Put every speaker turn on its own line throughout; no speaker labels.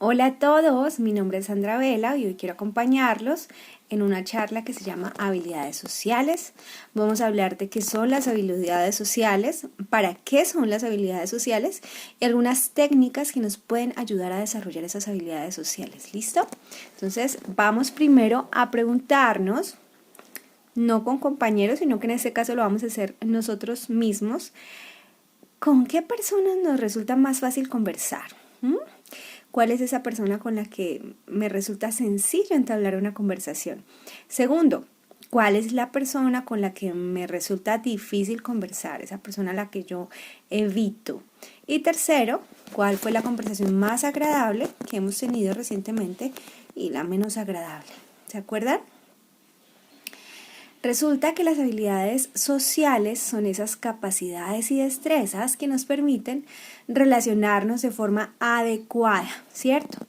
Hola a todos, mi nombre es Sandra Vela y hoy quiero acompañarlos en una charla que se llama Habilidades Sociales. Vamos a hablar de qué son las habilidades sociales, para qué son las habilidades sociales y algunas técnicas que nos pueden ayudar a desarrollar esas habilidades sociales. ¿Listo? Entonces vamos primero a preguntarnos, no con compañeros, sino que en este caso lo vamos a hacer nosotros mismos, ¿con qué personas nos resulta más fácil conversar? ¿Cuál es esa persona con la que me resulta sencillo entablar una conversación? Segundo, ¿cuál es la persona con la que me resulta difícil conversar? Esa persona a la que yo evito. Y tercero, ¿cuál fue la conversación más agradable que hemos tenido recientemente y la menos agradable? ¿Se acuerdan? Resulta que las habilidades sociales son esas capacidades y destrezas que nos permiten relacionarnos de forma adecuada, ¿cierto?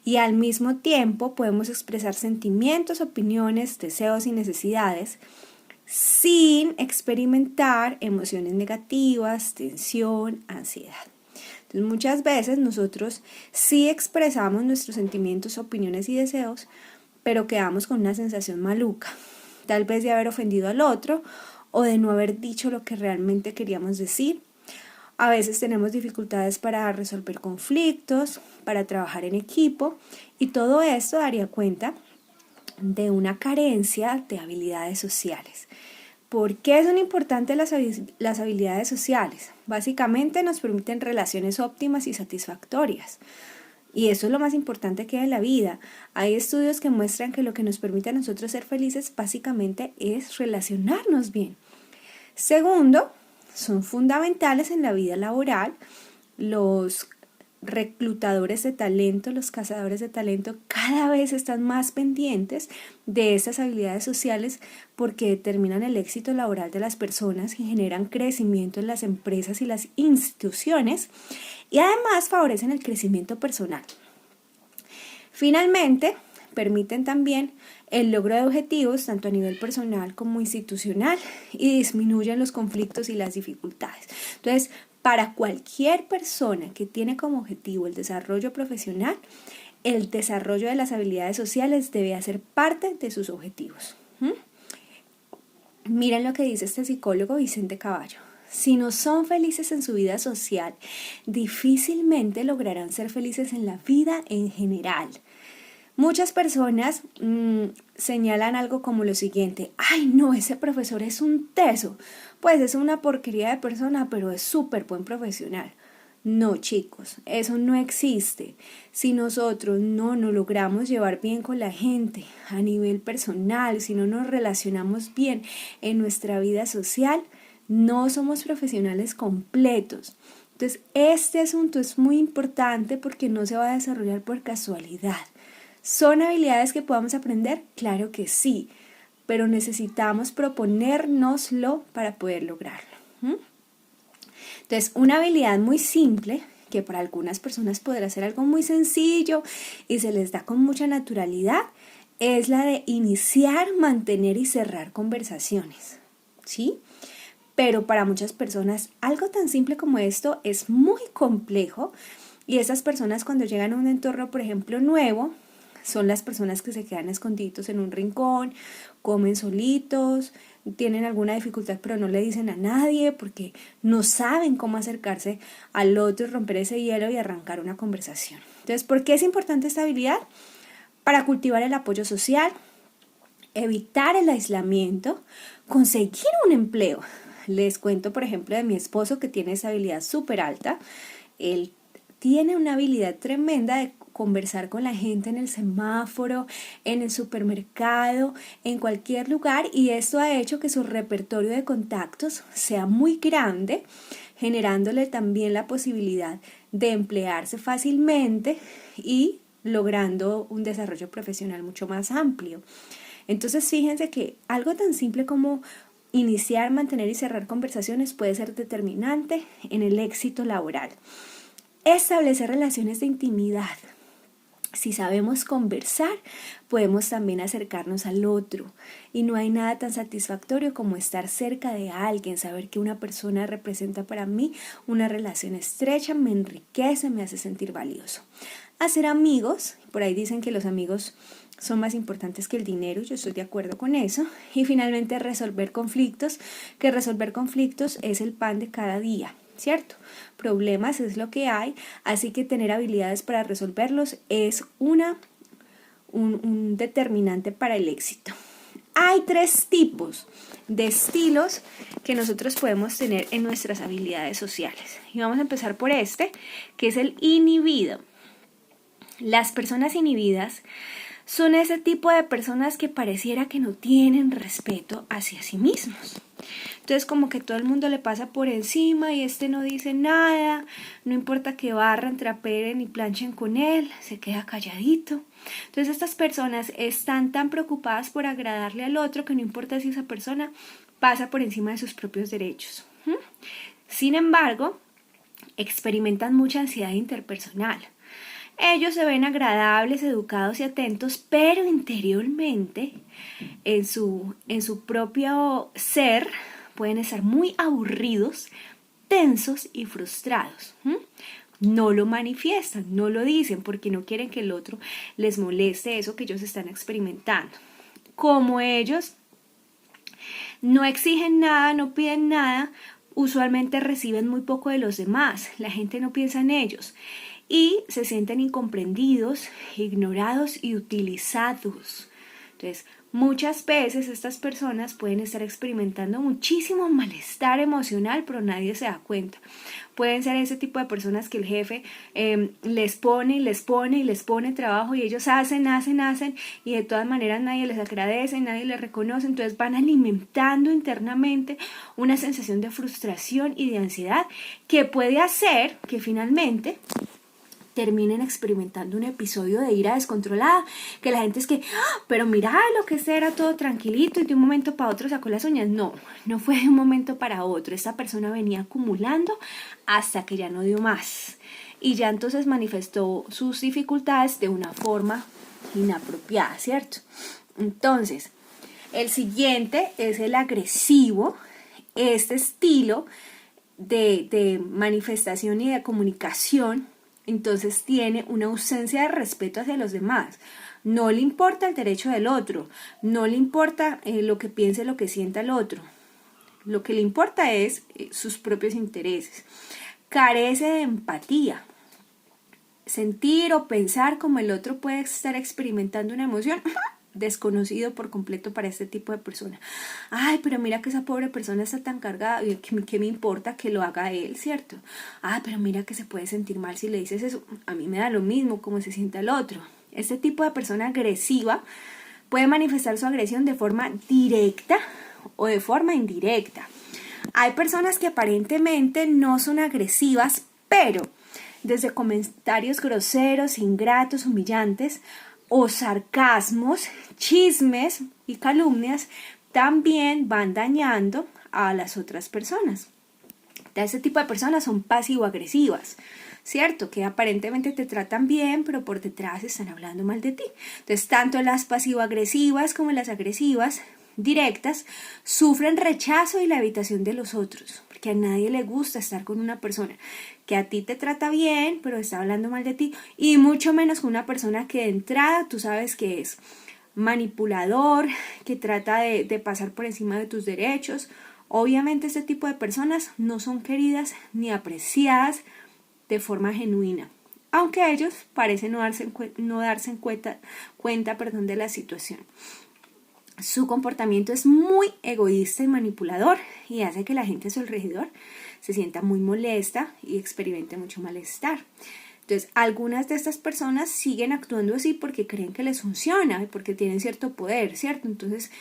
Y al mismo tiempo podemos expresar sentimientos, opiniones, deseos y necesidades sin experimentar emociones negativas, tensión, ansiedad. Entonces, muchas veces nosotros sí expresamos nuestros sentimientos, opiniones y deseos, pero quedamos con una sensación maluca. Tal vez de haber ofendido al otro o de no haber dicho lo que realmente queríamos decir. A veces tenemos dificultades para resolver conflictos, para trabajar en equipo y todo esto daría cuenta de una carencia de habilidades sociales. ¿Por qué son importantes las habilidades sociales? Básicamente nos permiten relaciones óptimas y satisfactorias. Y eso es lo más importante que hay en la vida. Hay estudios que muestran que lo que nos permite a nosotros ser felices básicamente es relacionarnos bien. Segundo, son fundamentales en la vida laboral. Los reclutadores de talento, los cazadores de talento cada vez están más pendientes de estas habilidades sociales porque determinan el éxito laboral de las personas y generan crecimiento en las empresas y las instituciones y además favorecen el crecimiento personal. Finalmente, permiten también el logro de objetivos tanto a nivel personal como institucional y disminuyen los conflictos y las dificultades. Entonces, para cualquier persona que tiene como objetivo el desarrollo profesional, el desarrollo de las habilidades sociales debe hacer parte de sus objetivos. Miren lo que dice este psicólogo Vicente Caballo. Si no son felices en su vida social, difícilmente lograrán ser felices en la vida en general. Muchas personas señalan algo como lo siguiente: ay no, ese profesor es un teso, pues es una porquería de persona, pero es súper buen profesional. No, chicos, eso no existe. Si nosotros no nos logramos llevar bien con la gente a nivel personal, si no nos relacionamos bien en nuestra vida social, no somos profesionales completos. Entonces, este asunto es muy importante porque no se va a desarrollar por casualidad. ¿Son habilidades que podamos aprender? Claro que sí, pero necesitamos proponérnoslo para poder lograrlo. Entonces, una habilidad muy simple, que para algunas personas podrá ser algo muy sencillo y se les da con mucha naturalidad, es la de iniciar, mantener y cerrar conversaciones, ¿sí? Pero para muchas personas algo tan simple como esto es muy complejo y esas personas cuando llegan a un entorno, por ejemplo, nuevo, son las personas que se quedan escondidos en un rincón, comen solitos, tienen alguna dificultad pero no le dicen a nadie porque no saben cómo acercarse al otro, romper ese hielo y arrancar una conversación. Entonces, ¿por qué es importante esta habilidad? Para cultivar el apoyo social, evitar el aislamiento, conseguir un empleo. Les cuento, por ejemplo, de mi esposo que tiene esa habilidad súper alta. Él tiene una habilidad tremenda de conversar con la gente en el semáforo, en el supermercado, en cualquier lugar, y esto ha hecho que su repertorio de contactos sea muy grande, generándole también la posibilidad de emplearse fácilmente y logrando un desarrollo profesional mucho más amplio. Entonces, fíjense que algo tan simple como iniciar, mantener y cerrar conversaciones puede ser determinante en el éxito laboral. Establecer relaciones de intimidad. Si sabemos conversar, podemos también acercarnos al otro. Y no hay nada tan satisfactorio como estar cerca de alguien, saber que una persona representa para mí una relación estrecha, me enriquece, me hace sentir valioso. hacer amigos, por ahí dicen que los amigos son más importantes que el dinero, yo estoy de acuerdo con eso, y finalmente resolver conflictos, que resolver conflictos es el pan de cada día, ¿cierto? Problemas es lo que hay, así que tener habilidades para resolverlos es un determinante para el éxito. Hay 3 tipos de estilos que nosotros podemos tener en nuestras habilidades sociales. Y vamos a empezar por este, que es el inhibido. Las personas inhibidas son ese tipo de personas que pareciera que no tienen respeto hacia sí mismos. Entonces como que todo el mundo le pasa por encima y no dice nada, no importa que barran, trapeen y planchen con él, se queda calladito. Entonces estas personas están tan preocupadas por agradarle al otro que no importa si esa persona pasa por encima de sus propios derechos. Sin embargo, experimentan mucha ansiedad interpersonal. Ellos se ven agradables, educados y atentos, pero interiormente, en su propio ser, pueden estar muy aburridos, tensos y frustrados. No lo manifiestan, no lo dicen porque no quieren que el otro les moleste eso que ellos están experimentando. Como ellos no exigen nada, no piden nada, usualmente reciben muy poco de los demás. La gente no piensa en ellos y se sienten incomprendidos, ignorados y utilizados. Entonces, muchas veces estas personas pueden estar experimentando muchísimo malestar emocional, pero nadie se da cuenta. Pueden ser ese tipo de personas que el jefe les pone trabajo y ellos hacen y de todas maneras nadie les agradece, nadie les reconoce. Entonces van alimentando internamente una sensación de frustración y de ansiedad que puede hacer que finalmente terminen experimentando un episodio de ira descontrolada, que la gente es que, pero mira lo que era todo tranquilito y de un momento para otro sacó las uñas. No fue de un momento para otro. Esta persona venía acumulando hasta que ya no dio más y ya entonces manifestó sus dificultades de una forma inapropiada, ¿cierto? Entonces, el siguiente es el agresivo. Este estilo de manifestación y de comunicación entonces tiene una ausencia de respeto hacia los demás. No le importa el derecho del otro, no le importa lo que piense, lo que sienta el otro. Lo que le importa es sus propios intereses. Carece de empatía. Sentir o pensar como el otro puede estar experimentando una emoción desconocido por completo para este tipo de persona. Ay, pero mira que esa pobre persona está tan cargada, ¿qué me importa que lo haga él, cierto? Ay, pero mira que se puede sentir mal si le dices eso. A mí me da lo mismo como se sienta el otro. Este tipo de persona agresiva puede manifestar su agresión de forma directa o de forma indirecta. Hay personas que aparentemente no son agresivas, pero desde comentarios groseros, ingratos, humillantes, o sarcasmos, chismes y calumnias también van dañando a las otras personas. Este tipo de personas son pasivo-agresivas, ¿cierto? Que aparentemente te tratan bien, pero por detrás están hablando mal de ti. Entonces, tanto las pasivo-agresivas como las agresivas directas sufren rechazo y la evitación de los otros, porque a nadie le gusta estar con una persona que a ti te trata bien, pero está hablando mal de ti, y mucho menos con una persona que de entrada tú sabes que es manipulador, que trata de pasar por encima de tus derechos. Obviamente este tipo de personas no son queridas ni apreciadas de forma genuina, aunque ellos parecen no darse cuenta de la situación. Su comportamiento es muy egoísta y manipulador y hace que la gente a su alrededor se sienta muy molesta y experimente mucho malestar. Entonces, algunas de estas personas siguen actuando así porque creen que les funciona, porque tienen cierto poder, ¿cierto? Entonces,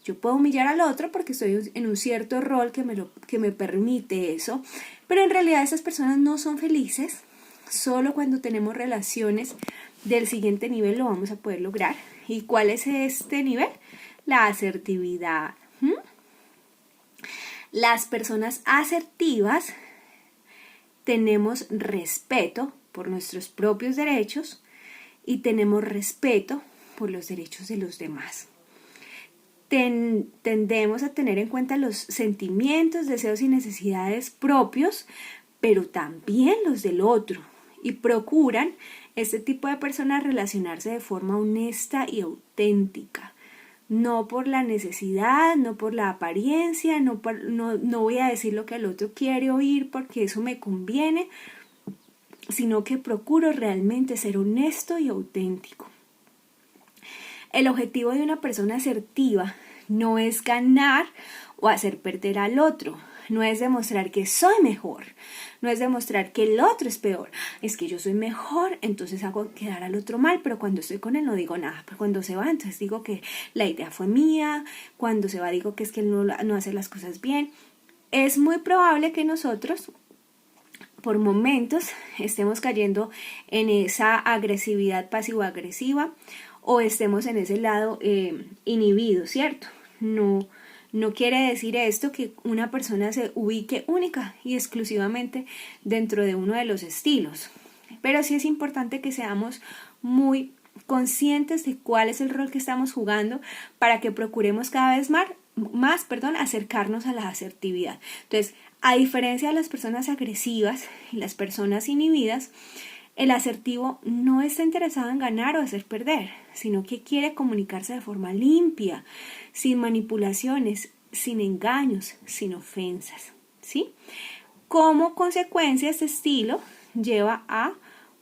yo puedo humillar al otro porque estoy en un cierto rol que me permite eso, pero en realidad esas personas no son felices. Solo cuando tenemos relaciones del siguiente nivel lo vamos a poder lograr. ¿Y cuál es este nivel? La asertividad. Las personas asertivas tenemos respeto por nuestros propios derechos y tenemos respeto por los derechos de los demás. Tendemos a tener en cuenta los sentimientos, deseos y necesidades propios, pero también los del otro, y procuran este tipo de personas relacionarse de forma honesta y auténtica. No por la necesidad, no por la apariencia, no voy a decir lo que el otro quiere oír porque eso me conviene, sino que procuro realmente ser honesto y auténtico. El objetivo de una persona asertiva no es ganar o hacer perder al otro, no es demostrar que soy mejor, no es demostrar que el otro es peor, es que yo soy mejor, entonces hago quedar al otro mal, pero cuando estoy con él no digo nada, pero cuando se va entonces digo que la idea fue mía, cuando se va digo que es que él no hace las cosas bien. Es muy probable que nosotros por momentos estemos cayendo en esa agresividad pasivo-agresiva o estemos en ese lado inhibido, ¿cierto? No quiere decir esto que una persona se ubique única y exclusivamente dentro de uno de los estilos, pero sí es importante que seamos muy conscientes de cuál es el rol que estamos jugando para que procuremos cada vez más acercarnos a la asertividad. Entonces, a diferencia de las personas agresivas y las personas inhibidas, el asertivo no está interesado en ganar o hacer perder, sino que quiere comunicarse de forma limpia, sin manipulaciones, sin engaños, sin ofensas, ¿sí? Como consecuencia, este estilo lleva a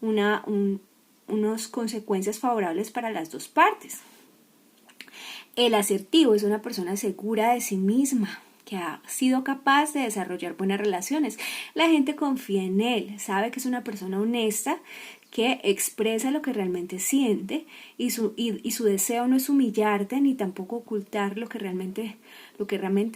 unas consecuencias favorables para las dos partes. El asertivo es una persona segura de sí misma, que ha sido capaz de desarrollar buenas relaciones. La gente confía en él, sabe que es una persona honesta, que expresa lo que realmente siente y su deseo no es humillarte ni tampoco ocultar lo que realmente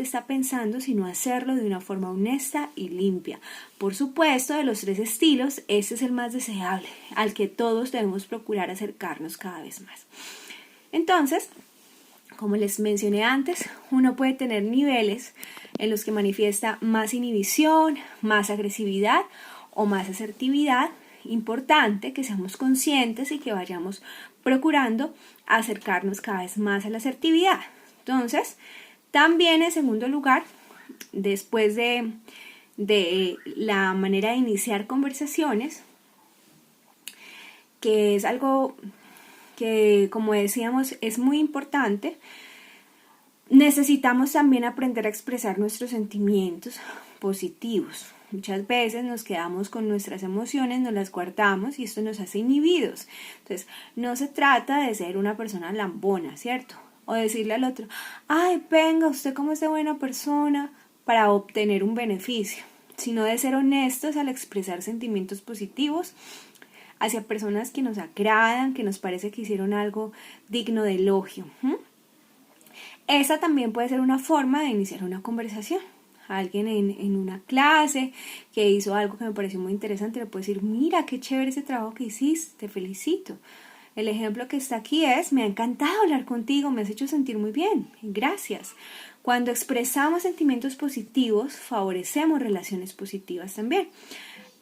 está pensando, sino hacerlo de una forma honesta y limpia. Por supuesto, de los tres estilos, este es el más deseable, al que todos debemos procurar acercarnos cada vez más. Entonces, como les mencioné antes, uno puede tener niveles en los que manifiesta más inhibición, más agresividad o más asertividad. Importante que seamos conscientes y que vayamos procurando acercarnos cada vez más a la asertividad. Entonces, también en segundo lugar, después de la manera de iniciar conversaciones, que es algo que, como decíamos, es muy importante, necesitamos también aprender a expresar nuestros sentimientos positivos. Muchas veces nos quedamos con nuestras emociones, nos las guardamos y esto nos hace inhibidos. Entonces, no se trata de ser una persona lambona, ¿cierto? O decirle al otro, ay, venga, usted como es de buena persona, para obtener un beneficio, sino de ser honestos al expresar sentimientos positivos hacia personas que nos agradan, que nos parece que hicieron algo digno de elogio. Esa también puede ser una forma de iniciar una conversación. Alguien en una clase que hizo algo que me pareció muy interesante, le puedo decir, mira, qué chévere ese trabajo que hiciste, te felicito. El ejemplo que está aquí es, me ha encantado hablar contigo, me has hecho sentir muy bien, gracias. Cuando expresamos sentimientos positivos, favorecemos relaciones positivas también.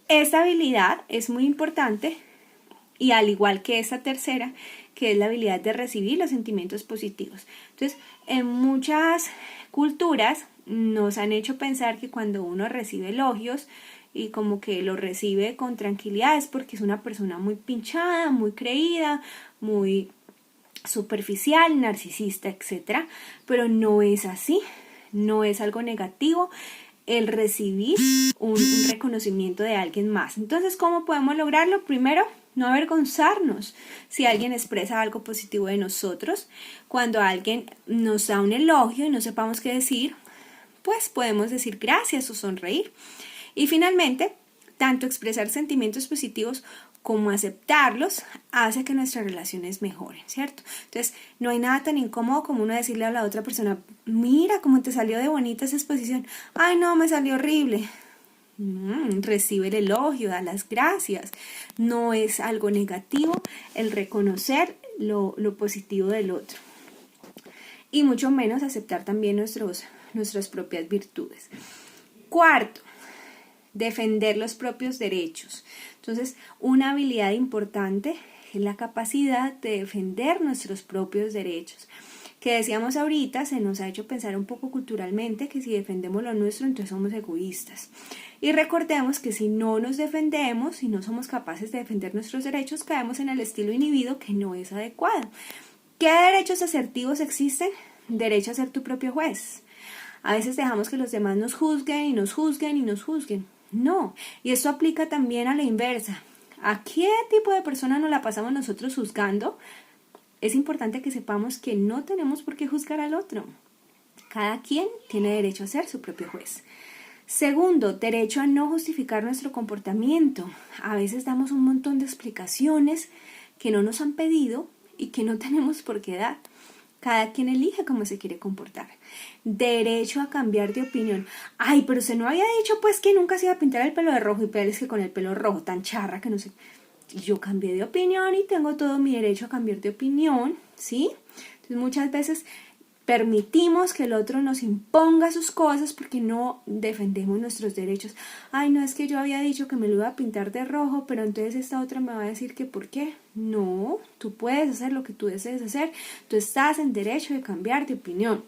Esta habilidad es muy importante y al igual que esta tercera, que es la habilidad de recibir los sentimientos positivos. Entonces, en muchas culturas nos han hecho pensar que cuando uno recibe elogios y como que lo recibe con tranquilidad es porque es una persona muy pinchada, muy creída, muy superficial, narcisista, etc. Pero no es así, no es algo negativo el recibir un reconocimiento de alguien más. Entonces, ¿cómo podemos lograrlo? Primero, no avergonzarnos si alguien expresa algo positivo de nosotros. Cuando alguien nos da un elogio y no sepamos qué decir, pues podemos decir gracias o sonreír. Y finalmente, tanto expresar sentimientos positivos como aceptarlos hace que nuestras relaciones mejoren, ¿cierto? Entonces, no hay nada tan incómodo como uno decirle a la otra persona, mira cómo te salió de bonita esa exposición. Ay, no, me salió horrible. Recibe el elogio, da las gracias. No es algo negativo el reconocer lo positivo del otro. Y mucho menos aceptar también nuestras propias virtudes. Cuarto, defender los propios derechos. Entonces, una habilidad importante es la capacidad de defender nuestros propios derechos. que decíamos ahorita, se nos ha hecho pensar un poco culturalmente que si defendemos lo nuestro, entonces somos egoístas. Y recordemos que si no nos defendemos, si no somos capaces de defender nuestros derechos, caemos en el estilo inhibido que no es adecuado. ¿Qué derechos asertivos existen? Derecho a ser tu propio juez. A veces dejamos que los demás nos juzguen y nos juzguen y nos juzguen. No, y esto aplica también a la inversa. ¿A qué tipo de persona nos la pasamos nosotros juzgando? Es importante que sepamos que no tenemos por qué juzgar al otro. Cada quien tiene derecho a ser su propio juez. Segundo, derecho a no justificar nuestro comportamiento. A veces damos un montón de explicaciones que no nos han pedido y que no tenemos por qué dar. Cada quien elige cómo se quiere comportar. Derecho a cambiar de opinión. Ay, pero usted no había dicho pues que nunca se iba a pintar el pelo de rojo, y pero es que con el pelo rojo tan charra que no sé. Yo cambié de opinión y tengo todo mi derecho a cambiar de opinión, ¿sí? Entonces muchas veces permitimos que el otro nos imponga sus cosas porque no defendemos nuestros derechos. Ay, no, es que yo había dicho que me lo iba a pintar de rojo, pero entonces esta otra me va a decir que ¿por qué? No, tú puedes hacer lo que tú desees hacer. Tú estás en derecho de cambiar de opinión.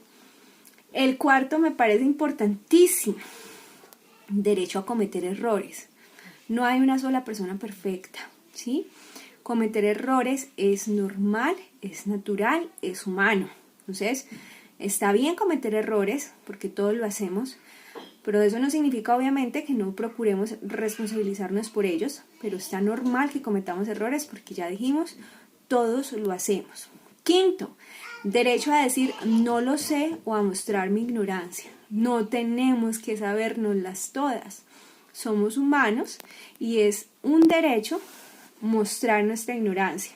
El cuarto me parece importantísimo. Derecho a cometer errores. No hay una sola persona perfecta, ¿sí? Cometer errores es normal, es natural, es humano. Entonces, está bien cometer errores, porque todos lo hacemos, pero eso no significa obviamente que no procuremos responsabilizarnos por ellos, pero está normal que cometamos errores, porque ya dijimos, todos lo hacemos. Quinto, derecho a decir no lo sé o a mostrar mi ignorancia. No tenemos que sabérnoslas todas. Somos humanos y es un derecho mostrar nuestra ignorancia.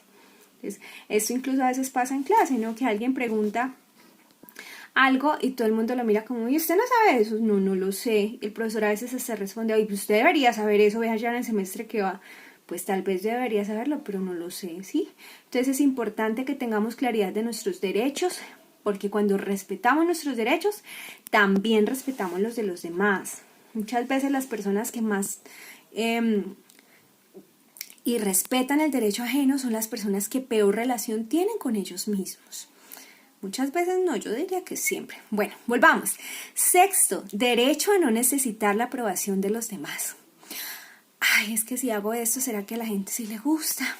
Entonces, esto incluso a veces pasa en clase, ¿no? Que alguien pregunta algo y todo el mundo lo mira como, ¿y usted no sabe eso? No, no lo sé. El profesor a veces se responde, oye, pues usted debería saber eso, vea ya en el semestre que va. Pues tal vez debería saberlo, pero no lo sé, ¿sí? Entonces es importante que tengamos claridad de nuestros derechos, porque cuando respetamos nuestros derechos, también respetamos los de los demás. Muchas veces las personas que más y respetan el derecho ajeno son las personas que peor relación tienen con ellos mismos. Muchas veces no, yo diría que siempre. Bueno, volvamos. Sexto, derecho a no necesitar la aprobación de los demás. Ay, es que si hago esto, ¿será que a la gente sí le gusta?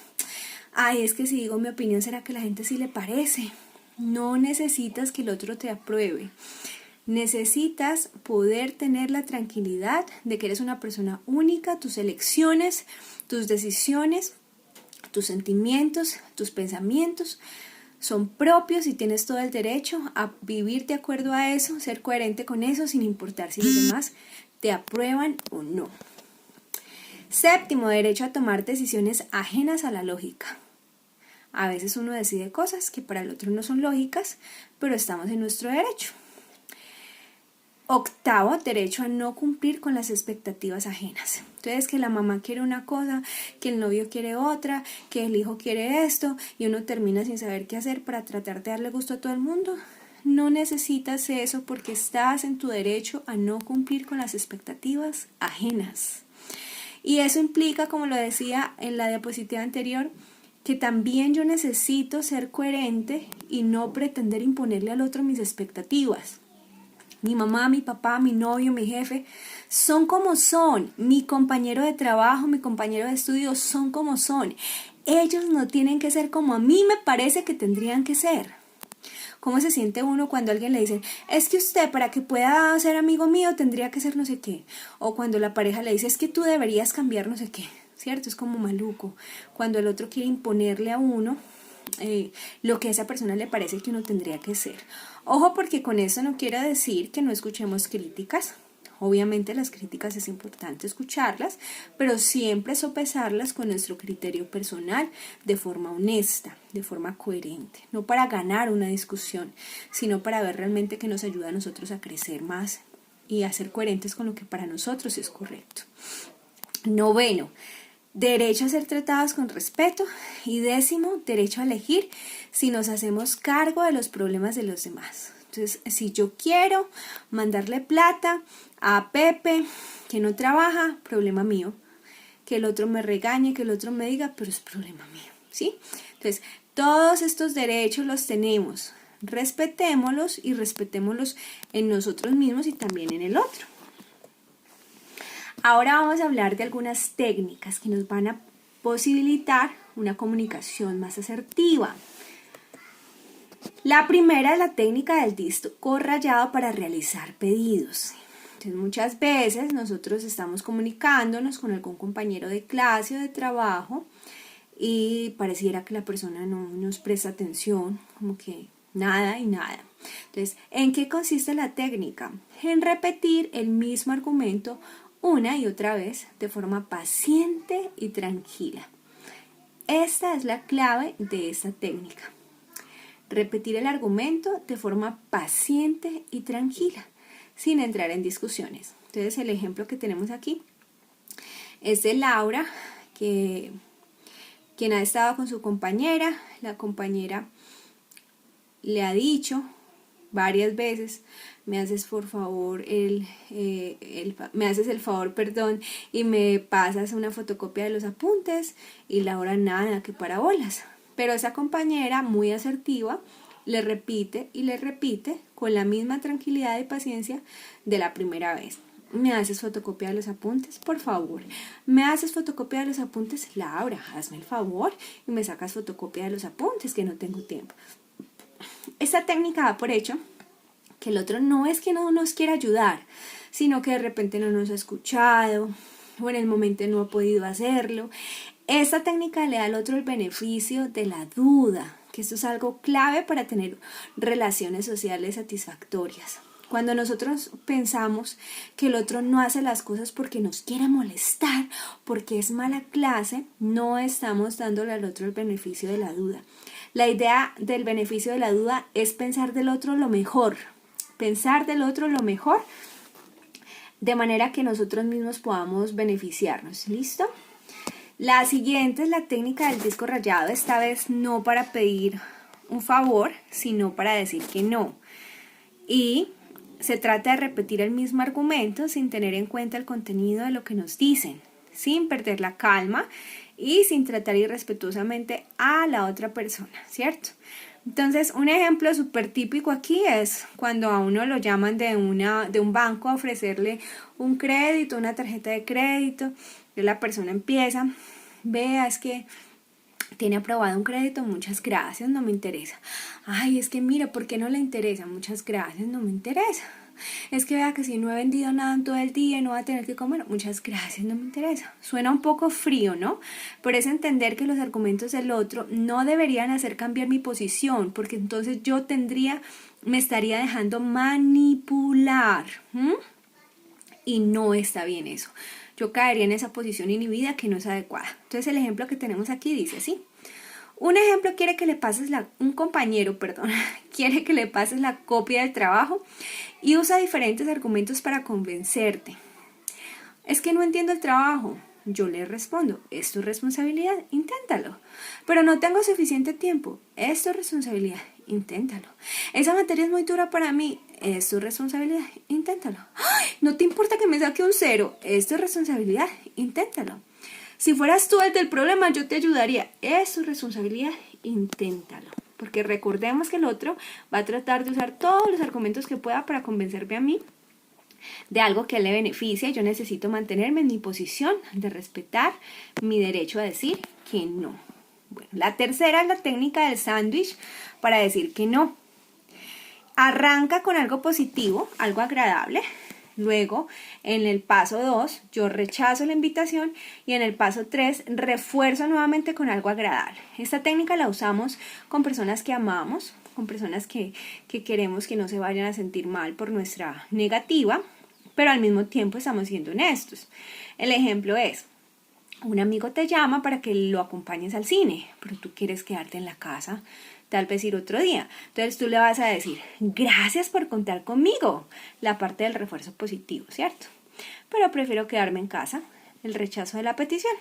Ay, es que si digo mi opinión, ¿será que a la gente sí le parece? No necesitas que el otro te apruebe. Necesitas poder tener la tranquilidad de que eres una persona única, tus elecciones, tus decisiones, tus sentimientos, tus pensamientos son propios y tienes todo el derecho a vivir de acuerdo a eso, ser coherente con eso, sin importar si los demás te aprueban o no. Séptimo, derecho a tomar decisiones ajenas a la lógica. A veces uno decide cosas que para el otro no son lógicas, pero estamos en nuestro derecho. Octavo, derecho a no cumplir con las expectativas ajenas. Entonces, que la mamá quiere una cosa, que el novio quiere otra, que el hijo quiere esto, y uno termina sin saber qué hacer para tratar de darle gusto a todo el mundo. No necesitas eso porque estás en tu derecho a no cumplir con las expectativas ajenas. Y eso implica, como lo decía en la diapositiva anterior, que también yo necesito ser coherente y no pretender imponerle al otro mis expectativas. Mi mamá, mi papá, mi novio, mi jefe son como son. Mi compañero de trabajo, mi compañero de estudio son como son. Ellos no tienen que ser como a mí me parece que tendrían que ser. ¿Cómo se siente uno cuando alguien le dice, es que usted para que pueda ser amigo mío tendría que ser no sé qué? O cuando la pareja le dice, es que tú deberías cambiar no sé qué, ¿cierto? Es como maluco. Cuando el otro quiere imponerle a uno lo que a esa persona le parece que uno tendría que ser. Ojo, porque con eso no quiero decir que no escuchemos críticas. Obviamente las críticas es importante escucharlas, pero siempre sopesarlas con nuestro criterio personal de forma honesta, de forma coherente. No para ganar una discusión, sino para ver realmente que nos ayuda a nosotros a crecer más y a ser coherentes con lo que para nosotros es correcto. Noveno, derecho a ser tratados con respeto. Y décimo, derecho a elegir si nos hacemos cargo de los problemas de los demás. Entonces, si yo quiero mandarle plata a Pepe que no trabaja, problema mío. Que el otro me regañe, que el otro me diga, pero es problema mío, ¿sí? Entonces, todos estos derechos los tenemos. Respetémoslos y respetémoslos en nosotros mismos y también en el otro. Ahora vamos a hablar de algunas técnicas que nos van a posibilitar una comunicación más asertiva. La primera es la técnica del disco rayado para realizar pedidos. Entonces, muchas veces nosotros estamos comunicándonos con algún compañero de clase o de trabajo y pareciera que la persona no nos presta atención, como que nada y nada. Entonces, ¿en qué consiste la técnica? En repetir el mismo argumento una y otra vez de forma paciente y tranquila. Esta es la clave de esta técnica. Repetir el argumento de forma paciente y tranquila, sin entrar en discusiones. Entonces, el ejemplo que tenemos aquí es de Laura, quien ha estado con su compañera. La compañera le ha dicho varias veces: me haces por favor me haces el favor, y me pasas una fotocopia de los apuntes. Y Laura nada, que para bolas. Pero esa compañera, muy asertiva, le repite y le repite con la misma tranquilidad y paciencia de la primera vez. ¿Me haces fotocopia de los apuntes? Por favor. ¿Me haces fotocopia de los apuntes? Laura, hazme el favor y me sacas fotocopia de los apuntes, que no tengo tiempo. Esta técnica da por hecho que el otro no es que no nos quiera ayudar, sino que de repente no nos ha escuchado o en el momento no ha podido hacerlo. Esta técnica le da al otro el beneficio de la duda, que esto es algo clave para tener relaciones sociales satisfactorias. Cuando nosotros pensamos que el otro no hace las cosas porque nos quiere molestar, porque es mala clase, no estamos dándole al otro el beneficio de la duda. La idea del beneficio de la duda es pensar del otro lo mejor, de manera que nosotros mismos podamos beneficiarnos. ¿Listo? La siguiente es la técnica del disco rayado, esta vez no para pedir un favor, sino para decir que no. Y se trata de repetir el mismo argumento sin tener en cuenta el contenido de lo que nos dicen, sin perder la calma y sin tratar irrespetuosamente a la otra persona, ¿cierto? Entonces, un ejemplo súper típico aquí es cuando a uno lo llaman de un banco a ofrecerle un crédito, una tarjeta de crédito, y la persona empieza: vea, es que tiene aprobado un crédito, muchas gracias, no me interesa. Ay, es que mira, ¿por qué no le interesa? Muchas gracias, no me interesa. Es que vea que si no he vendido nada en todo el día no va a tener que comer, muchas gracias, no me interesa. Suena un poco frío, ¿no? Pero es entender que los argumentos del otro no deberían hacer cambiar mi posición, porque entonces me estaría dejando manipular. Y no está bien eso. Yo caería en esa posición inhibida que no es adecuada. Entonces el ejemplo que tenemos aquí dice así. Un ejemplo un compañero quiere que le pases la copia del trabajo y usa diferentes argumentos para convencerte. Es que no entiendo el trabajo. Yo le respondo: es tu responsabilidad, inténtalo. Pero no tengo suficiente tiempo. Es tu responsabilidad, inténtalo. Esa materia es muy dura para mí. Es tu responsabilidad, inténtalo. ¡Ay! No te importa que me saque un 0. Es tu responsabilidad, inténtalo. Si fueras tú el del problema, yo te ayudaría. Es tu responsabilidad, inténtalo. Porque recordemos que el otro va a tratar de usar todos los argumentos que pueda para convencerme a mí de algo que le beneficia. Yo necesito mantenerme en mi posición de respetar mi derecho a decir que no. Bueno, la tercera es la técnica del sándwich para decir que no. Arranca con algo positivo, algo agradable. Luego, en el paso 2, yo rechazo la invitación y en el paso 3, refuerzo nuevamente con algo agradable. Esta técnica la usamos con personas que amamos, con personas que queremos que no se vayan a sentir mal por nuestra negativa, pero al mismo tiempo estamos siendo honestos. El ejemplo es: un amigo te llama para que lo acompañes al cine, pero tú quieres quedarte en la casa, tal vez ir otro día. Entonces tú le vas a decir: gracias por contar conmigo, la parte del refuerzo positivo, ¿cierto? Pero prefiero quedarme en casa, el rechazo de la petición.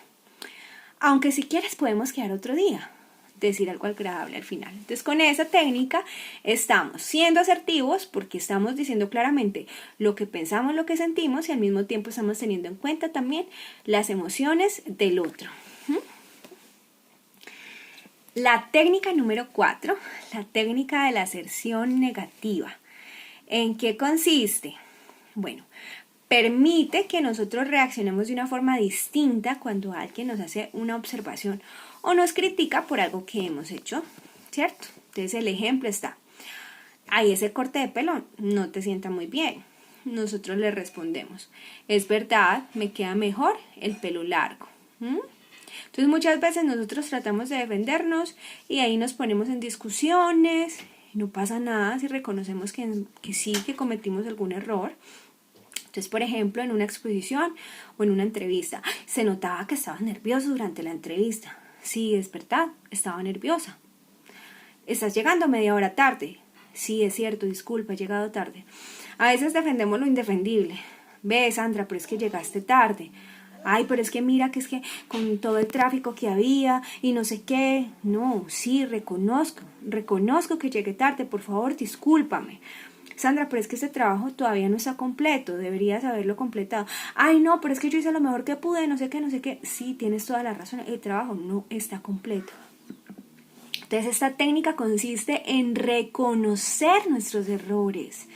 Aunque si quieres podemos quedar otro día, decir algo agradable al final. Entonces con esa técnica estamos siendo asertivos porque estamos diciendo claramente lo que pensamos, lo que sentimos, y al mismo tiempo estamos teniendo en cuenta también las emociones del otro. La técnica número 4, la técnica de la aserción negativa. ¿En qué consiste? Bueno, permite que nosotros reaccionemos de una forma distinta cuando alguien nos hace una observación o nos critica por algo que hemos hecho, ¿cierto? Entonces el ejemplo está, ahí ese corte de pelo no te sienta muy bien. Nosotros le respondemos, es verdad, me queda mejor el pelo largo. Entonces muchas veces nosotros tratamos de defendernos y ahí nos ponemos en discusiones, no pasa nada si reconocemos que sí, que cometimos algún error. Entonces, por ejemplo, en una exposición o en una entrevista, se notaba que estabas nervioso durante la entrevista. Sí, es verdad, estaba nerviosa. Estás llegando media hora tarde. Sí, es cierto, disculpa, he llegado tarde. A veces defendemos lo indefendible. Ve, Sandra, pero es que llegaste tarde. Ay, pero es que mira que es que con todo el tráfico que había y no sé qué. No, sí, reconozco que llegué tarde, por favor, discúlpame. Sandra, pero es que este trabajo todavía no está completo, deberías haberlo completado. Ay, no, pero es que yo hice lo mejor que pude, no sé qué. Sí, tienes toda la razón, el trabajo no está completo. Entonces esta técnica consiste en reconocer nuestros errores,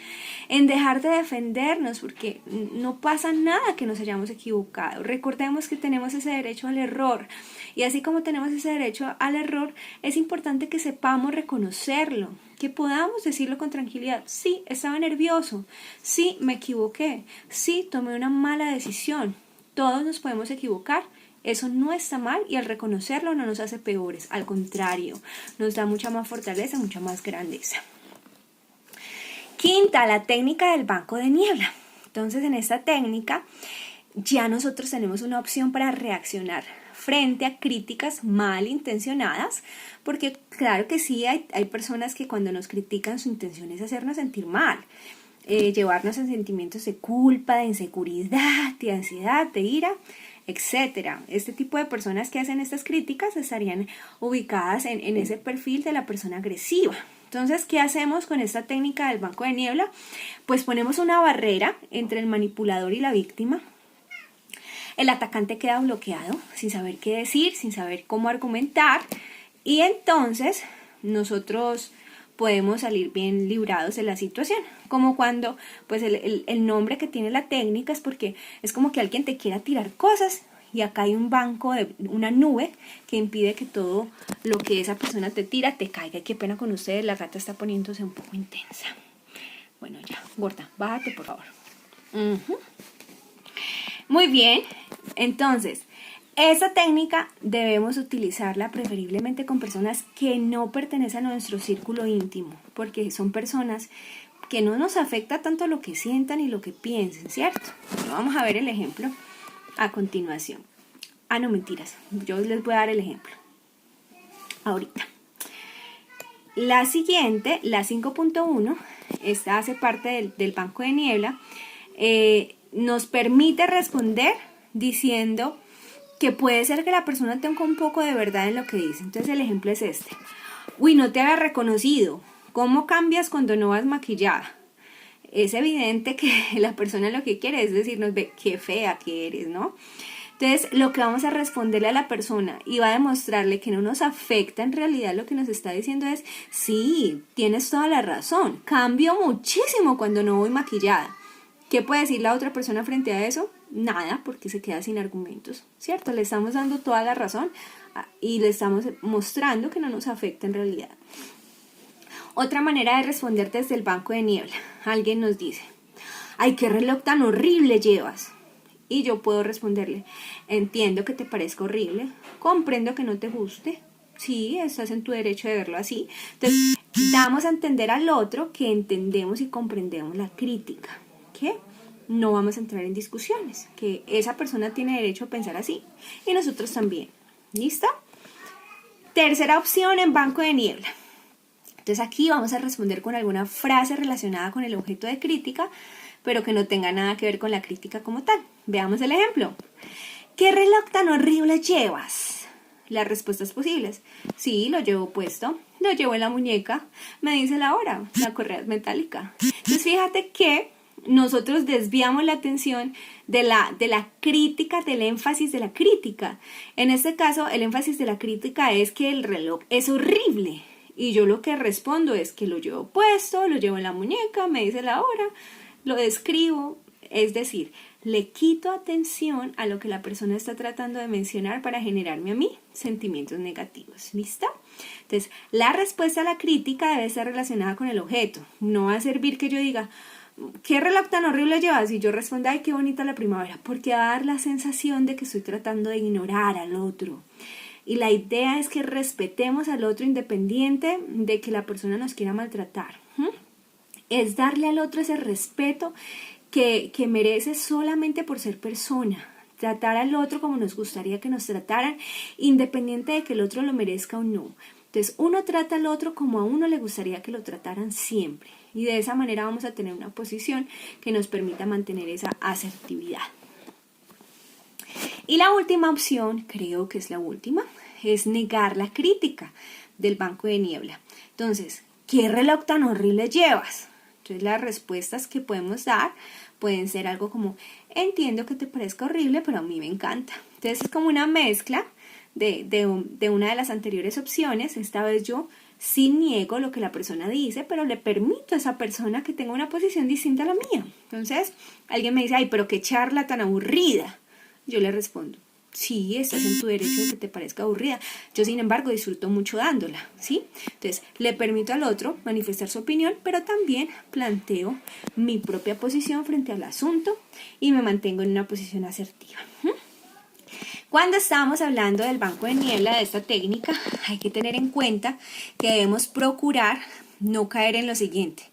en dejar de defendernos, porque no pasa nada que nos hayamos equivocado. Recordemos que tenemos ese derecho al error, y así como tenemos ese derecho al error, es importante que sepamos reconocerlo, que podamos decirlo con tranquilidad. Sí, estaba nervioso, sí, me equivoqué, sí, tomé una mala decisión. Todos nos podemos equivocar. Eso no está mal y al reconocerlo no nos hace peores, al contrario, nos da mucha más fortaleza, mucha más grandeza. Quinta, la técnica del banco de niebla. Entonces, en esta técnica ya nosotros tenemos una opción para reaccionar frente a críticas malintencionadas, porque claro que sí, hay personas que cuando nos critican su intención es hacernos sentir mal, llevarnos en sentimientos de culpa, de inseguridad, de ansiedad, de ira, etcétera. Este tipo de personas que hacen estas críticas estarían ubicadas en ese perfil de la persona agresiva. Entonces, ¿qué hacemos con esta técnica del banco de niebla? Pues ponemos una barrera entre el manipulador y la víctima. El atacante queda bloqueado, sin saber qué decir, sin saber cómo argumentar, y entonces nosotros podemos salir bien librados de la situación. Como cuando pues el nombre que tiene la técnica es porque es como que alguien te quiera tirar cosas y acá hay un banco, una nube que impide que todo lo que esa persona te tira te caiga. Qué pena con ustedes, la gata está poniéndose un poco intensa. Bueno, ya, gorda, bájate por favor. Muy bien, entonces esta técnica debemos utilizarla preferiblemente con personas que no pertenecen a nuestro círculo íntimo, porque son personas que no nos afecta tanto lo que sientan y lo que piensen, ¿cierto? Bueno, vamos a ver el ejemplo a continuación. No, mentiras, yo les voy a dar el ejemplo ahorita. La siguiente, la 5.1, esta hace parte del banco de niebla, nos permite responder diciendo que puede ser que la persona tenga un poco de verdad en lo que dice. Entonces el ejemplo es este. Uy, no te hagas reconocido. ¿Cómo cambias cuando no vas maquillada? Es evidente que la persona lo que quiere es decirnos, ve, qué fea que eres, ¿no? Entonces lo que vamos a responderle a la persona y va a demostrarle que no nos afecta en realidad lo que nos está diciendo es, sí, tienes toda la razón. Cambio muchísimo cuando no voy maquillada. ¿Qué puede decir la otra persona frente a eso? Nada, porque se queda sin argumentos, ¿cierto? Le estamos dando toda la razón y le estamos mostrando que no nos afecta en realidad. Otra manera de responder desde el banco de niebla. Alguien nos dice, ¡ay, qué reloj tan horrible llevas! Y yo puedo responderle, entiendo que te parezca horrible, comprendo que no te guste, sí, estás en tu derecho de verlo así. Entonces, damos a entender al otro que entendemos y comprendemos la crítica, ¿qué? No vamos a entrar en discusiones, que esa persona tiene derecho a pensar así y nosotros también. ¿Listo? Tercera opción en banco de niebla. Entonces aquí vamos a responder con alguna frase relacionada con el objeto de crítica, pero que no tenga nada que ver con la crítica como tal. Veamos el ejemplo. ¿Qué reloj tan horrible llevas? Las respuestas posibles. Sí, lo llevo puesto, lo llevo en la muñeca, me dice la hora, la correa es metálica. Entonces fíjate que nosotros desviamos la atención de la crítica, del énfasis de la crítica. En este caso, el énfasis de la crítica es que el reloj es horrible. Y yo lo que respondo es que lo llevo puesto, lo llevo en la muñeca, me dice la hora, lo describo. Es decir, le quito atención a lo que la persona está tratando de mencionar para generarme a mí sentimientos negativos. ¿Listo? Entonces, la respuesta a la crítica debe estar relacionada con el objeto. No va a servir que yo diga, ¿qué reloj tan horrible llevas? Y yo responda, ay, qué bonita la primavera, porque va a dar la sensación de que estoy tratando de ignorar al otro. Y la idea es que respetemos al otro independiente de que la persona nos quiera maltratar. Es darle al otro ese respeto que merece solamente por ser persona. Tratar al otro como nos gustaría que nos trataran, independiente de que el otro lo merezca o no. Entonces, uno trata al otro como a uno le gustaría que lo trataran siempre. Y de esa manera vamos a tener una posición que nos permita mantener esa asertividad. Y la última opción, creo que es la última, es negar la crítica del banco de niebla. Entonces, ¿qué reloj tan horrible llevas? Entonces, las respuestas que podemos dar pueden ser algo como, entiendo que te parezca horrible, pero a mí me encanta. Entonces, es como una mezcla de una de las anteriores opciones. Esta vez yo sí niego lo que la persona dice, pero le permito a esa persona que tenga una posición distinta a la mía. Entonces, alguien me dice, ay, pero qué charla tan aburrida. Yo le respondo, sí, estás en tu derecho de que te parezca aburrida. Yo, sin embargo, disfruto mucho dándola, ¿sí? Entonces, le permito al otro manifestar su opinión, pero también planteo mi propia posición frente al asunto y me mantengo en una posición asertiva. Cuando estamos hablando del banco de niebla, de esta técnica, hay que tener en cuenta que debemos procurar no caer en lo siguiente.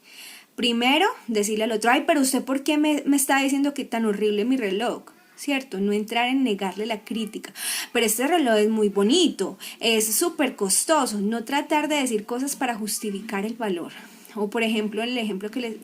Primero, decirle al otro, ay, pero usted, ¿por qué me está diciendo que tan horrible mi reloj? ¿Cierto? No entrar en negarle la crítica. Pero este reloj es muy bonito, es súper costoso. No tratar de decir cosas para justificar el valor. O por ejemplo, el ejemplo que les,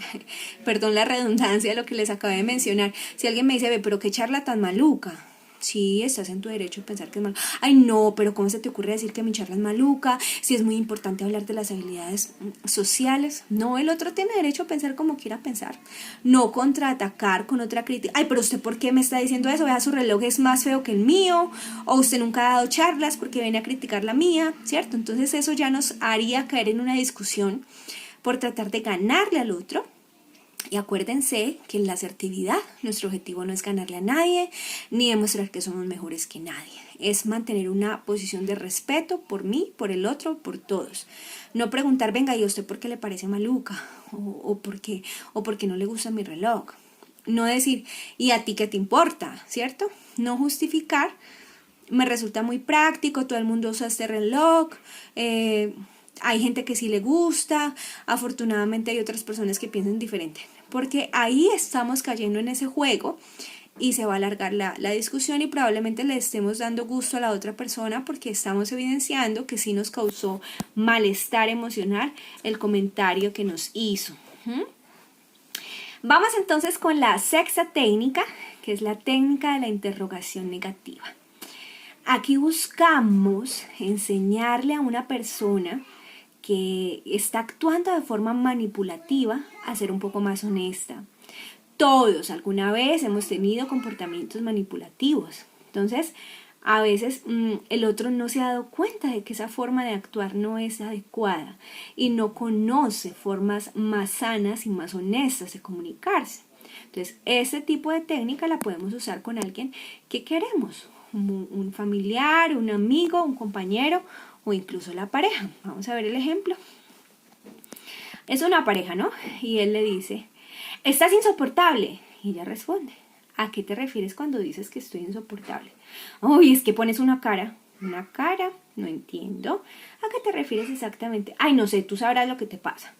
perdón la redundancia, lo que les acabé de mencionar. Si alguien me dice, ve, pero qué charla tan maluca. Sí, estás en tu derecho de pensar que es maluca. Ay, no, pero ¿cómo se te ocurre decir que mi charla es maluca? Si es muy importante hablar de las habilidades sociales. No, el otro tiene derecho a pensar como quiera pensar. No contraatacar con otra crítica. Ay, pero ¿usted por qué me está diciendo eso? Vea, su reloj es más feo que el mío. O usted nunca ha dado charlas porque viene a criticar la mía, ¿cierto? Entonces eso ya nos haría caer en una discusión por tratar de ganarle al otro. Y acuérdense que en la asertividad nuestro objetivo no es ganarle a nadie ni demostrar que somos mejores que nadie. Es mantener una posición de respeto por mí, por el otro, por todos. No preguntar, venga, ¿y a usted por qué le parece maluca? O por qué no le gusta mi reloj. No decir, ¿y a ti qué te importa? ¿Cierto? No justificar. Me resulta muy práctico, todo el mundo usa este reloj. Hay gente que sí le gusta, afortunadamente hay otras personas que piensan diferente, porque ahí estamos cayendo en ese juego y se va a alargar la discusión y probablemente le estemos dando gusto a la otra persona porque estamos evidenciando que sí nos causó malestar emocional el comentario que nos hizo. Vamos entonces con la sexta técnica, que es la técnica de la interrogación negativa. Aquí buscamos enseñarle a una persona que está actuando de forma manipulativa a ser un poco más honesta. Todos alguna vez hemos tenido comportamientos manipulativos. Entonces, a veces el otro no se ha dado cuenta de que esa forma de actuar no es adecuada y no conoce formas más sanas y más honestas de comunicarse. Entonces, este tipo de técnica la podemos usar con alguien que queremos, un familiar, un amigo, un compañero o incluso la pareja. Vamos a ver el ejemplo. Es una pareja, ¿no? Y él le dice, ¿estás insoportable? Y ella responde, ¿a qué te refieres cuando dices que estoy insoportable? Uy, es que pones una cara, no entiendo. ¿A qué te refieres exactamente? Ay, no sé, tú sabrás lo que te pasa.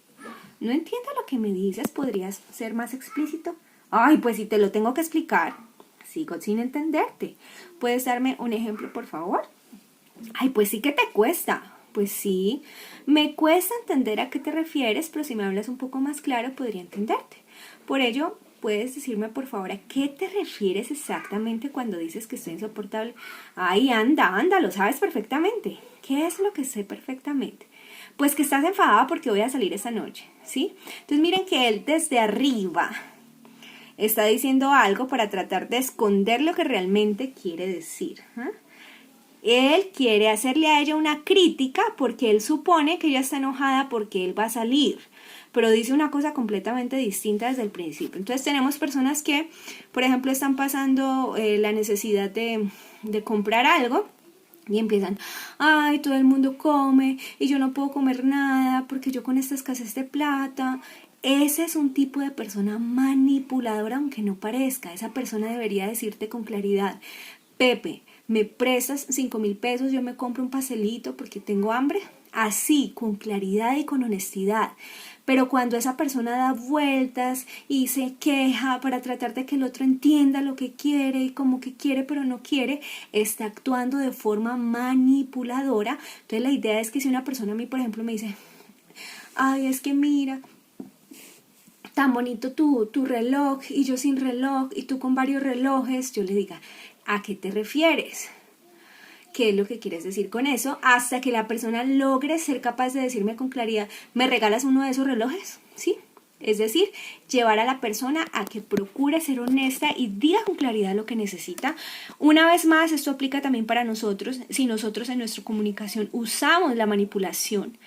No entiendo lo que me dices, ¿podrías ser más explícito? Ay, pues si te lo tengo que explicar, sigo sin entenderte. ¿Puedes darme un ejemplo, por favor? Ay, pues sí que te cuesta. Pues sí, me cuesta entender a qué te refieres, pero si me hablas un poco más claro podría entenderte. Por ello, ¿puedes decirme por favor a qué te refieres exactamente cuando dices que estoy insoportable? Ay, anda, lo sabes perfectamente. ¿Qué es lo que sé perfectamente? Pues que estás enfadada porque voy a salir esta noche, ¿sí? Entonces miren que él desde arriba está diciendo algo para tratar de esconder lo que realmente quiere decir. Él quiere hacerle a ella una crítica porque él supone que ella está enojada porque él va a salir, pero dice una cosa completamente distinta desde el principio. Entonces tenemos personas que, por ejemplo, están pasando la necesidad de comprar algo y empiezan, ay, todo el mundo come y yo no puedo comer nada porque yo con esta escasez de plata. Ese es un tipo de persona manipuladora, aunque no parezca. Esa persona debería decirte con claridad, Pepe, ¿me prestas 5,000 pesos? Yo me compro un pastelito porque tengo hambre. Así, con claridad y con honestidad. Pero cuando esa persona da vueltas y se queja para tratar de que el otro entienda lo que quiere y como que quiere pero no quiere, está actuando de forma manipuladora. Entonces la idea es que si una persona a mí, por ejemplo, me dice, ay, es que mira, tan bonito tu reloj y yo sin reloj y tú con varios relojes, yo le diga, ¿a qué te refieres? ¿Qué es lo que quieres decir con eso? Hasta que la persona logre ser capaz de decirme con claridad, ¿me regalas uno de esos relojes? ¿Sí? Es decir, llevar a la persona a que procure ser honesta y diga con claridad lo que necesita. Una vez más, esto aplica también para nosotros. Si nosotros en nuestra comunicación usamos la manipulación,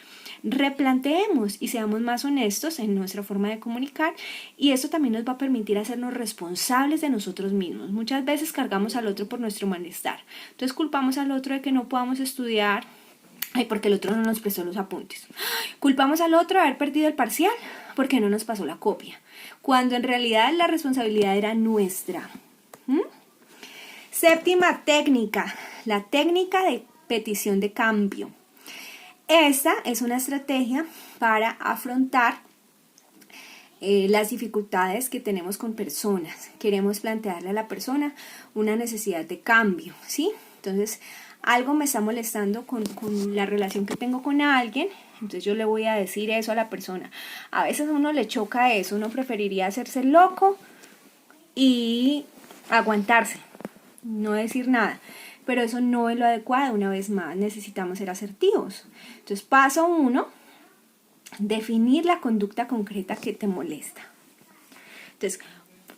replanteemos y seamos más honestos en nuestra forma de comunicar, y esto también nos va a permitir hacernos responsables de nosotros mismos. Muchas veces cargamos al otro por nuestro malestar, entonces culpamos al otro de que no podamos estudiar, ay, porque el otro no nos prestó los apuntes. Culpamos al otro de haber perdido el parcial porque no nos pasó la copia, cuando en realidad la responsabilidad era nuestra. Séptima técnica, la técnica de petición de cambio. Esta es una estrategia para afrontar las dificultades que tenemos con personas. Queremos plantearle a la persona una necesidad de cambio, ¿sí? Entonces, algo me está molestando con la relación que tengo con alguien, entonces yo le voy a decir eso a la persona. A veces a uno le choca eso, uno preferiría hacerse loco y aguantarse, no decir nada. Pero eso no es lo adecuado. Una vez más, necesitamos ser asertivos. Entonces, paso 1, definir la conducta concreta que te molesta. Entonces,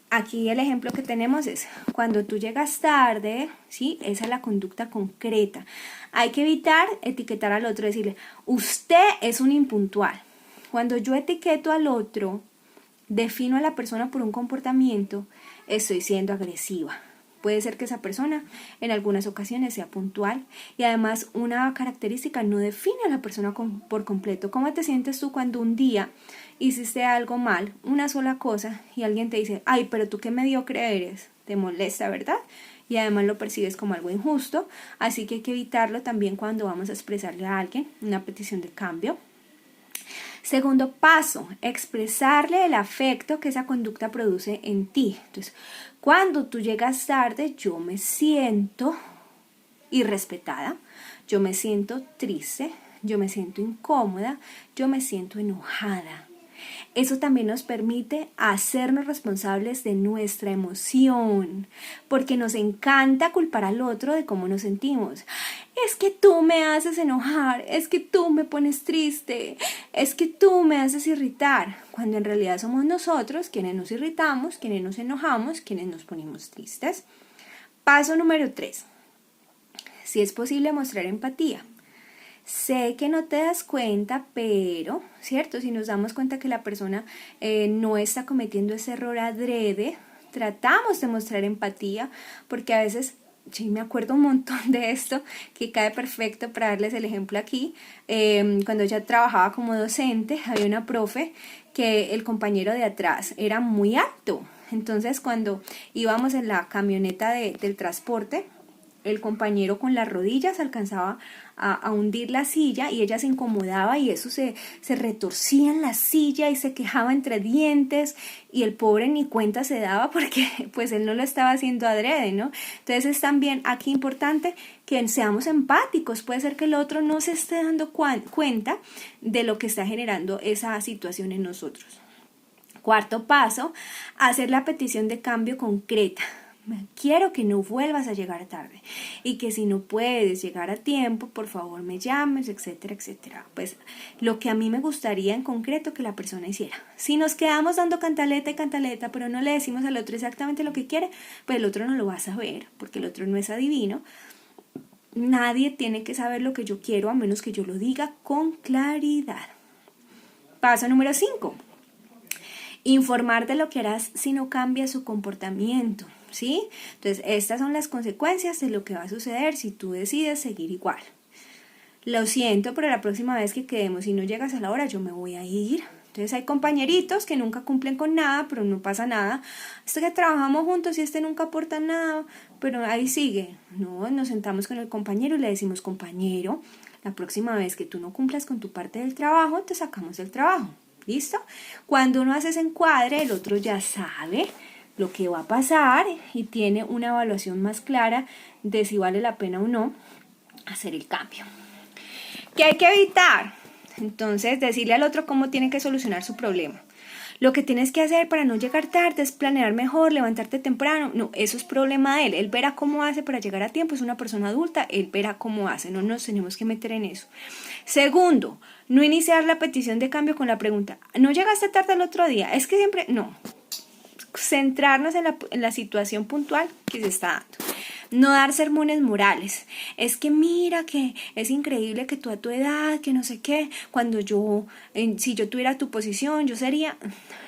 aquí el ejemplo que tenemos es, cuando tú llegas tarde, ¿sí? Esa es la conducta concreta. Hay que evitar etiquetar al otro, decirle, usted es un impuntual. Cuando yo etiqueto al otro, defino a la persona por un comportamiento, estoy siendo agresiva. Puede ser que esa persona en algunas ocasiones sea puntual, y además una característica no define a la persona por completo. ¿Cómo te sientes tú cuando un día hiciste algo mal, una sola cosa, y alguien te dice, ay, pero tú qué mediocre eres? Te molesta, ¿verdad? Y además lo percibes como algo injusto, así que hay que evitarlo también cuando vamos a expresarle a alguien una petición de cambio. Segundo paso, expresarle el afecto que esa conducta produce en ti. Entonces, cuando tú llegas tarde, yo me siento irrespetada, yo me siento triste, yo me siento incómoda, yo me siento enojada. Eso también nos permite hacernos responsables de nuestra emoción, porque nos encanta culpar al otro de cómo nos sentimos. Es que tú me haces enojar, es que tú me pones triste, es que tú me haces irritar, cuando en realidad somos nosotros quienes nos irritamos, quienes nos enojamos, quienes nos ponemos tristes. Paso número 3. Si es posible mostrar empatía. Sé que no te das cuenta, pero, ¿cierto? Si nos damos cuenta que la persona no está cometiendo ese error adrede, tratamos de mostrar empatía, porque a veces, sí me acuerdo un montón de esto, que cae perfecto para darles el ejemplo aquí. Cuando ella trabajaba como docente, había una profe que el compañero de atrás era muy alto. Entonces, cuando íbamos en la camioneta del transporte, el compañero con las rodillas alcanzaba a hundir la silla y ella se incomodaba y eso se retorcía en la silla y se quejaba entre dientes, y el pobre ni cuenta se daba porque pues él no lo estaba haciendo adrede, ¿no? Entonces es también aquí importante que seamos empáticos. Puede ser que el otro no se esté dando cuenta de lo que está generando esa situación en nosotros. Cuarto paso, hacer la petición de cambio concreta. quiero que no vuelvas a llegar tarde y que si no puedes llegar a tiempo, por favor me llames, etcétera, etcétera. Pues lo que a mí me gustaría en concreto que la persona hiciera. Si nos quedamos dando cantaleta y cantaleta, pero no le decimos al otro exactamente lo que quiere, pues el otro no lo va a saber, porque el otro no es adivino. Nadie tiene que saber lo que yo quiero a menos que yo lo diga con claridad. Paso número 5. Informar de lo que harás si no cambia su comportamiento, ¿sí? Entonces, estas son las consecuencias de lo que va a suceder si tú decides seguir igual. Lo siento, pero la próxima vez que quedemos y no llegas a la hora, yo me voy a ir. Entonces, hay compañeritos que nunca cumplen con nada, pero no pasa nada. Esto que trabajamos juntos y este nunca aporta nada, pero ahí sigue. No, nos sentamos con el compañero y le decimos, compañero, la próxima vez que tú no cumplas con tu parte del trabajo, te sacamos del trabajo. ¿Listo? Cuando uno hace ese encuadre, el otro ya sabe lo que va a pasar y tiene una evaluación más clara de si vale la pena o no hacer el cambio. ¿Qué hay que evitar? Entonces, decirle al otro cómo tiene que solucionar su problema. Lo que tienes que hacer para no llegar tarde es planear mejor, levantarte temprano. No, eso es problema de él. Él verá cómo hace para llegar a tiempo. Es una persona adulta, él verá cómo hace. No nos tenemos que meter en eso. Segundo, no iniciar la petición de cambio con la pregunta, ¿no llegaste tarde el otro día? Es que siempre, no. Centrarnos en la situación puntual que se está dando. No dar sermones morales. Es que mira que es increíble que tú a tu edad, que no sé qué, cuando si yo tuviera tu posición, yo sería...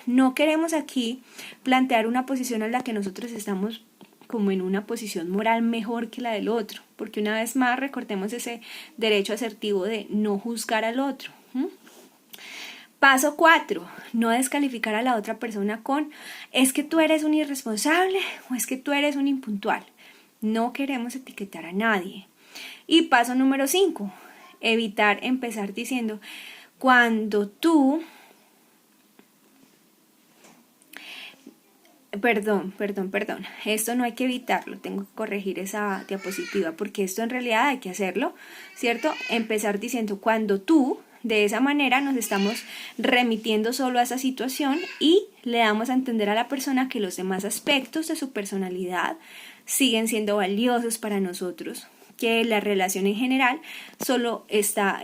No queremos aquí plantear una posición en la que nosotros estamos como en una posición moral mejor que la del otro, porque una vez más recordemos ese derecho asertivo de no juzgar al otro. Paso 4, no descalificar a la otra persona con es que tú eres un irresponsable o es que tú eres un impuntual. No queremos etiquetar a nadie. Y paso número 5, evitar empezar diciendo cuando tú... Perdón. Esto no hay que evitarlo, tengo que corregir esa diapositiva porque esto en realidad hay que hacerlo, ¿cierto? Empezar diciendo cuando tú, de esa manera nos estamos remitiendo solo a esa situación y le damos a entender a la persona que los demás aspectos de su personalidad siguen siendo valiosos para nosotros, que la relación en general solo está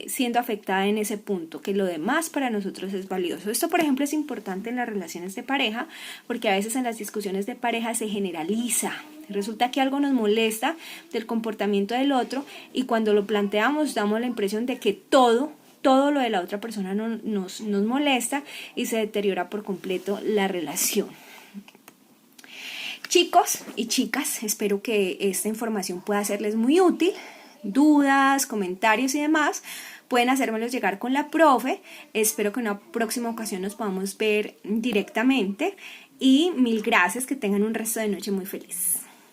siendo afectada en ese punto, que lo demás para nosotros es valioso. Esto, por ejemplo, es importante en las relaciones de pareja, porque a veces en las discusiones de pareja se generaliza. Resulta que algo nos molesta del comportamiento del otro y cuando lo planteamos damos la impresión de que todo lo de la otra persona nos molesta y se deteriora por completo la relación. Chicos y chicas, espero que esta información pueda serles muy útil. Dudas, comentarios y demás, pueden hacérmelos llegar con la profe. Espero que en una próxima ocasión nos podamos ver directamente. Y mil gracias, que tengan un resto de noche muy feliz.